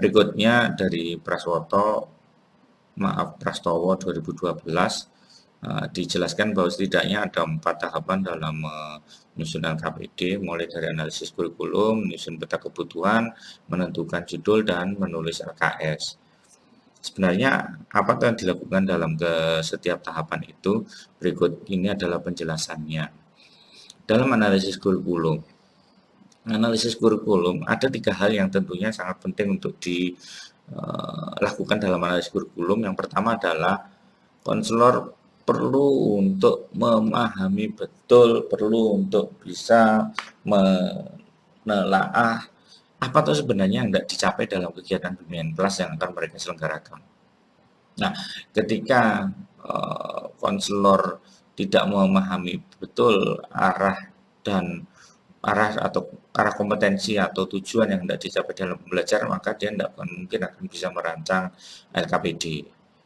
Berikutnya dari Prastowo 2012 dijelaskan bahwa setidaknya ada 4 tahapan dalam menyusun KPD, mulai dari analisis kurikulum, menyusun peta kebutuhan, menentukan judul, dan menulis LKS. Sebenarnya apa yang dilakukan dalam setiap tahapan itu? Berikut ini adalah penjelasannya. Dalam analisis kurikulum ada 3 hal yang tentunya sangat penting untuk dilakukan dalam analisis kurikulum. Yang pertama adalah konselor perlu untuk memahami betul, perlu untuk bisa menelaah apa tuh sebenarnya yang tidak dicapai dalam kegiatan bimbingan kelas yang akan mereka selenggarakan. Nah, ketika konselor tidak memahami betul arah kompetensi atau tujuan yang tidak dicapai dalam pembelajaran, maka dia tidak mungkin akan bisa merancang LKPD.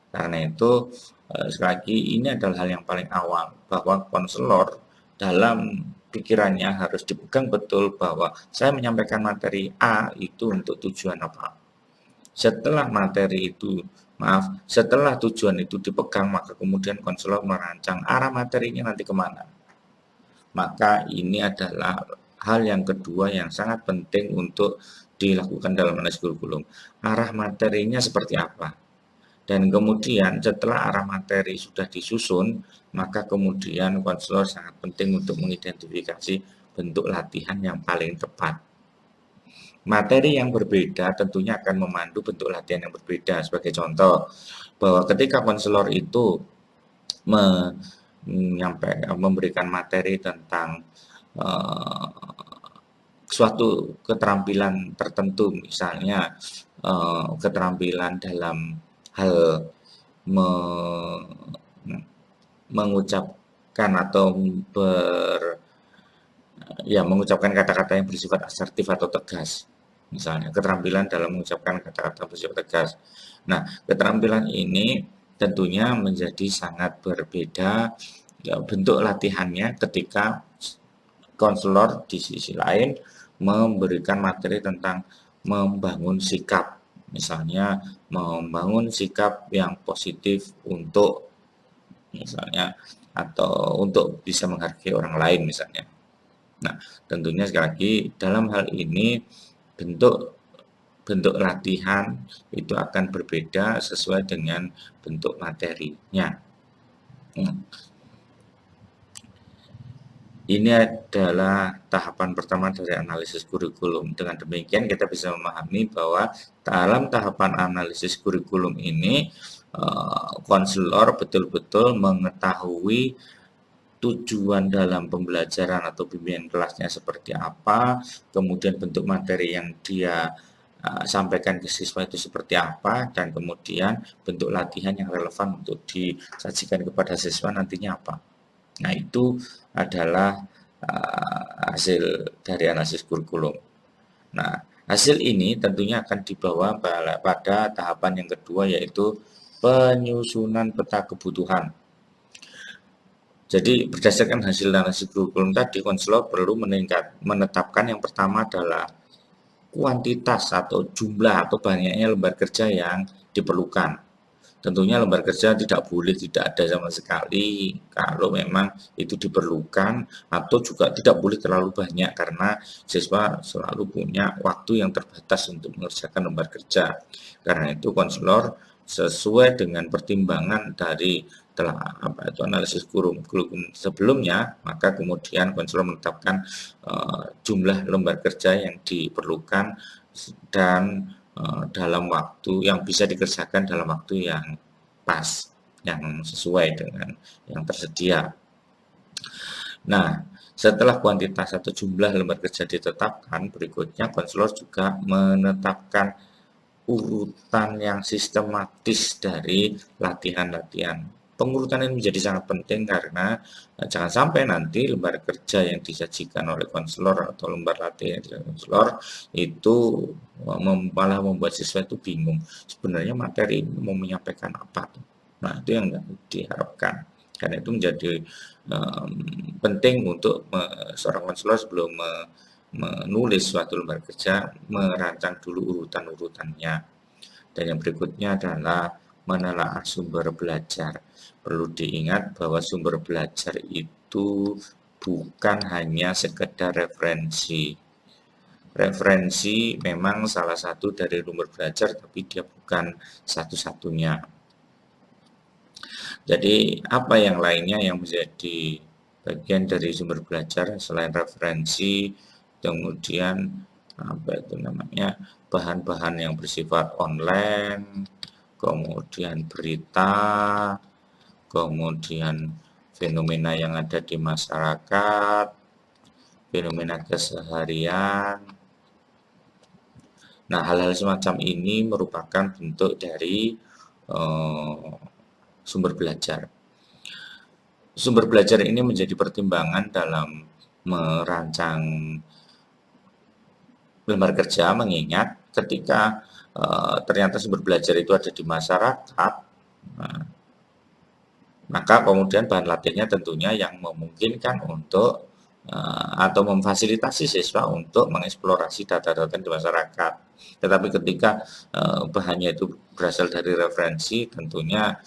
Karena itu, sekali lagi ini adalah hal yang paling awal, bahwa konselor dalam pikirannya harus dipegang betul bahwa saya menyampaikan materi A itu untuk tujuan apa. Setelah tujuan itu dipegang, maka kemudian konselor merancang arah materinya nanti kemana. Maka ini adalah hal yang kedua yang sangat penting untuk dilakukan dalam analisis kurikulum. Arah materinya seperti apa? Dan kemudian setelah arah materi sudah disusun, maka kemudian konselor sangat penting untuk mengidentifikasi bentuk latihan yang paling tepat. Materi yang berbeda tentunya akan memandu bentuk latihan yang berbeda. Sebagai contoh, bahwa ketika konselor itu memberikan materi tentang suatu keterampilan tertentu, misalnya keterampilan dalam hal mengucapkan atau mengucapkan kata-kata yang bersifat asertif atau tegas, misalnya keterampilan dalam mengucapkan kata-kata bersifat tegas. Nah, keterampilan ini tentunya menjadi sangat berbeda bentuk latihannya ketika konselor di sisi lain memberikan materi tentang membangun sikap, misalnya membangun sikap yang positif untuk misalnya atau untuk bisa menghargai orang lain misalnya. Nah, tentunya sekali lagi dalam hal ini bentuk latihan itu akan berbeda sesuai dengan bentuk materinya. Ini adalah tahapan pertama dari analisis kurikulum. Dengan demikian kita bisa memahami bahwa dalam tahapan analisis kurikulum ini konselor betul-betul mengetahui tujuan dalam pembelajaran atau bimbingan kelasnya seperti apa, kemudian bentuk materi yang dia sampaikan ke siswa itu seperti apa, dan kemudian bentuk latihan yang relevan untuk disajikan kepada siswa nantinya apa. Nah, itu adalah hasil dari analisis kurikulum. Nah, hasil ini tentunya akan dibawa pada tahapan yang kedua, yaitu penyusunan peta kebutuhan. Jadi, berdasarkan hasil analisis kurikulum tadi, konselor perlu menetapkan yang pertama adalah kuantitas atau jumlah atau banyaknya lembar kerja yang diperlukan. Tentunya lembar kerja tidak boleh tidak ada sama sekali kalau memang itu diperlukan, atau juga tidak boleh terlalu banyak karena siswa selalu punya waktu yang terbatas untuk mengerjakan lembar kerja. Karena itu konselor sesuai dengan pertimbangan dari analisis kurikulum sebelumnya, maka kemudian konselor menetapkan jumlah lembar kerja yang diperlukan dan dalam waktu yang bisa dikerjakan dalam waktu yang pas, yang sesuai dengan yang tersedia. Nah, setelah kuantitas atau jumlah lembar kerja ditetapkan, berikutnya konselor juga menetapkan urutan yang sistematis dari latihan-latihan. Pengurutan ini menjadi sangat penting karena jangan sampai nanti lembar kerja yang disajikan oleh konselor atau lembar latihan yang konselor itu malah membuat siswa itu bingung. Sebenarnya materi ini mau menyampaikan apa? Nah, itu yang diharapkan. Karena itu menjadi penting untuk seorang konselor sebelum menulis suatu lembar kerja, merancang dulu urutan-urutannya. Dan yang berikutnya adalah menelaah sumber belajar. Perlu diingat bahwa sumber belajar itu bukan hanya sekedar referensi. Referensi memang salah satu dari sumber belajar, tapi dia bukan satu-satunya. Jadi apa yang lainnya yang menjadi bagian dari sumber belajar selain referensi, kemudian apa itu namanya, bahan-bahan yang bersifat online, kemudian berita, kemudian fenomena yang ada di masyarakat, fenomena keseharian. Nah, hal-hal semacam ini merupakan bentuk dari sumber belajar. Sumber belajar ini menjadi pertimbangan dalam merancang lembar kerja, mengingat ketika ternyata sumber belajar itu ada di masyarakat, maka kemudian bahan latihnya tentunya yang memungkinkan untuk atau memfasilitasi siswa untuk mengeksplorasi data-data di masyarakat. Tetapi ketika bahannya itu berasal dari referensi, tentunya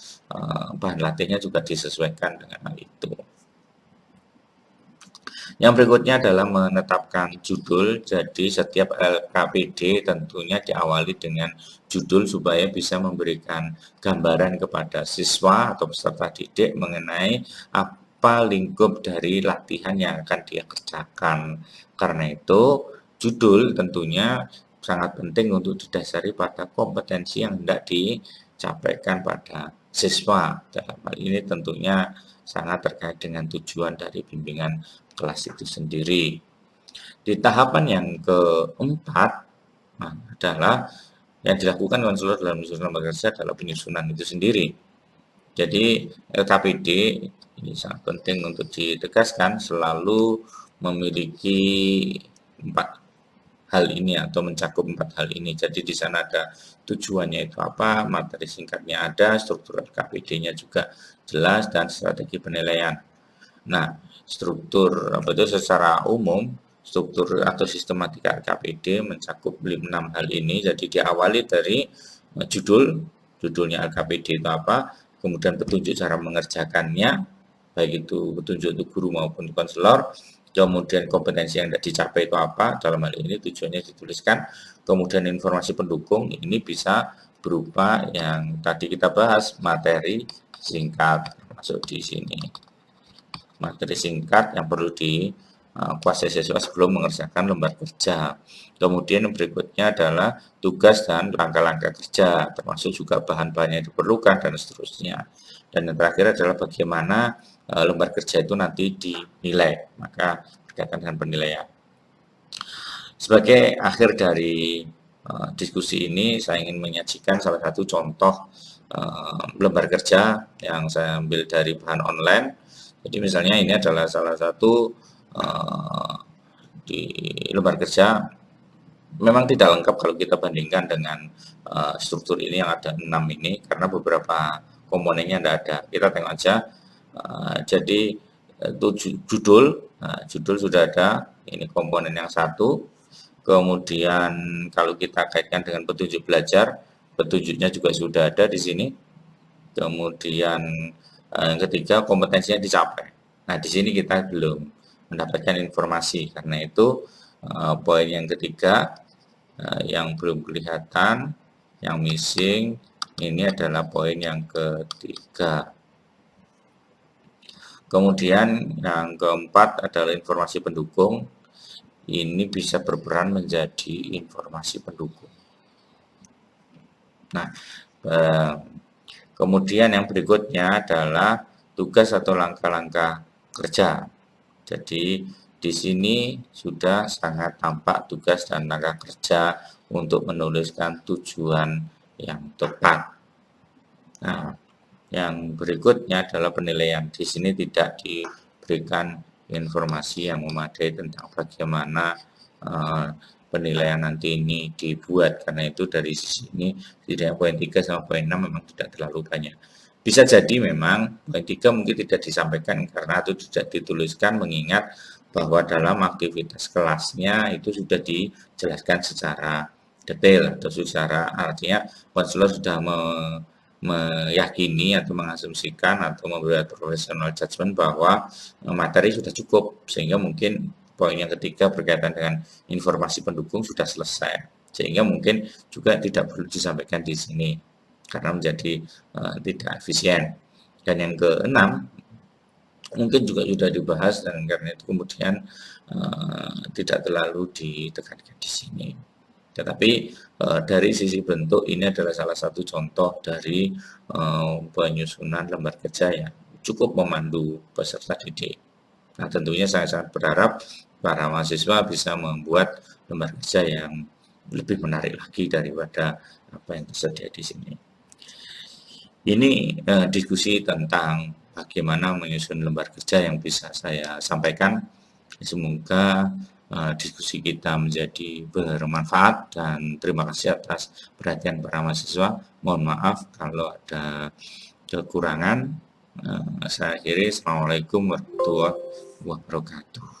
bahan latihnya juga disesuaikan dengan hal itu. Yang berikutnya adalah menetapkan judul. Jadi setiap LKPD tentunya diawali dengan judul supaya bisa memberikan gambaran kepada siswa atau peserta didik mengenai apa lingkup dari latihan yang akan dia kerjakan. Karena itu, judul tentunya sangat penting untuk didasari pada kompetensi yang hendak dicapaikan pada siswa. Dalam hal ini tentunya sangat terkait dengan tujuan dari bimbingan kelas itu sendiri. Di tahapan yang keempat adalah yang dilakukan konselor dalam menyusun lembar kerja adalah penyusunan itu sendiri. Jadi LKPD ini sangat penting untuk ditegaskan selalu memiliki 4 hal ini atau mencakup 4 hal ini. Jadi di sana ada tujuannya itu apa, materi singkatnya ada, struktur LKPD-nya juga jelas, dan strategi penilaian. Nah, struktur apa itu secara umum, struktur atau sistematika LKPD mencakup 6 hal ini. Jadi diawali dari judulnya LKPD itu apa, kemudian petunjuk cara mengerjakannya, baik itu petunjuk untuk guru maupun konselor, kemudian kompetensi yang tidak dicapai itu apa, dalam hal ini tujuannya dituliskan, kemudian informasi pendukung, ini bisa berupa yang tadi kita bahas, materi singkat, masuk di sini. Materi singkat yang perlu dikuasai siswa sebelum mengerjakan lembar kerja. Kemudian yang berikutnya adalah tugas dan langkah-langkah kerja, termasuk juga bahan-bahan yang diperlukan dan seterusnya. Dan yang terakhir adalah bagaimana lembar kerja itu nanti dinilai, maka berkaitan dengan penilaian. Sebagai akhir dari diskusi ini, saya ingin menyajikan salah satu contoh lembar kerja yang saya ambil dari bahan online. Jadi misalnya ini adalah salah satu di lembar kerja, memang tidak lengkap kalau kita bandingkan dengan struktur ini yang ada 6 ini, karena beberapa komponennya tidak ada. Kita tengok aja. Jadi judul sudah ada, ini komponen yang satu. Kemudian kalau kita kaitkan dengan petunjuk belajar, petunjuknya juga sudah ada di sini. Kemudian yang ketiga, kompetensinya dicapai. Nah, di sini kita belum mendapatkan informasi, karena itu poin yang ketiga yang belum kelihatan, yang missing, ini adalah poin yang ketiga. Kemudian yang keempat adalah informasi pendukung. Ini bisa berperan menjadi informasi pendukung. Nah, kemudian yang berikutnya adalah tugas atau langkah-langkah kerja. Jadi di sini sudah sangat tampak tugas dan langkah kerja untuk menuliskan tujuan yang tepat. Nah, yang berikutnya adalah penilaian. Di sini tidak diberikan informasi yang memadai tentang bagaimana penilaian nanti ini dibuat, karena itu dari sisi ini tidak poin 3 sama poin 6 memang tidak terlalu banyak. Bisa jadi memang poin 3 mungkin tidak disampaikan karena itu tidak dituliskan, mengingat bahwa dalam aktivitas kelasnya itu sudah dijelaskan secara detail atau secara artinya konselor sudah meyakini atau mengasumsikan atau membuat professional judgment bahwa materi sudah cukup, sehingga mungkin poin yang ketiga berkaitan dengan informasi pendukung sudah selesai, sehingga mungkin juga tidak perlu disampaikan di sini karena menjadi tidak efisien. Dan yang keenam mungkin juga sudah dibahas dan karena itu kemudian tidak terlalu ditekankan di sini. Tetapi dari sisi bentuk ini adalah salah satu contoh dari penyusunan lembar kerja yang cukup memandu peserta didik. Nah, tentunya saya sangat berharap para mahasiswa bisa membuat lembar kerja yang lebih menarik lagi daripada apa yang tersedia di sini. Ini diskusi tentang bagaimana menyusun lembar kerja yang bisa saya sampaikan. Semoga diskusi kita menjadi bermanfaat dan terima kasih atas perhatian para mahasiswa. Mohon maaf kalau ada kekurangan. Saya akhiri. Assalamualaikum warahmatullahi wabarakatuh.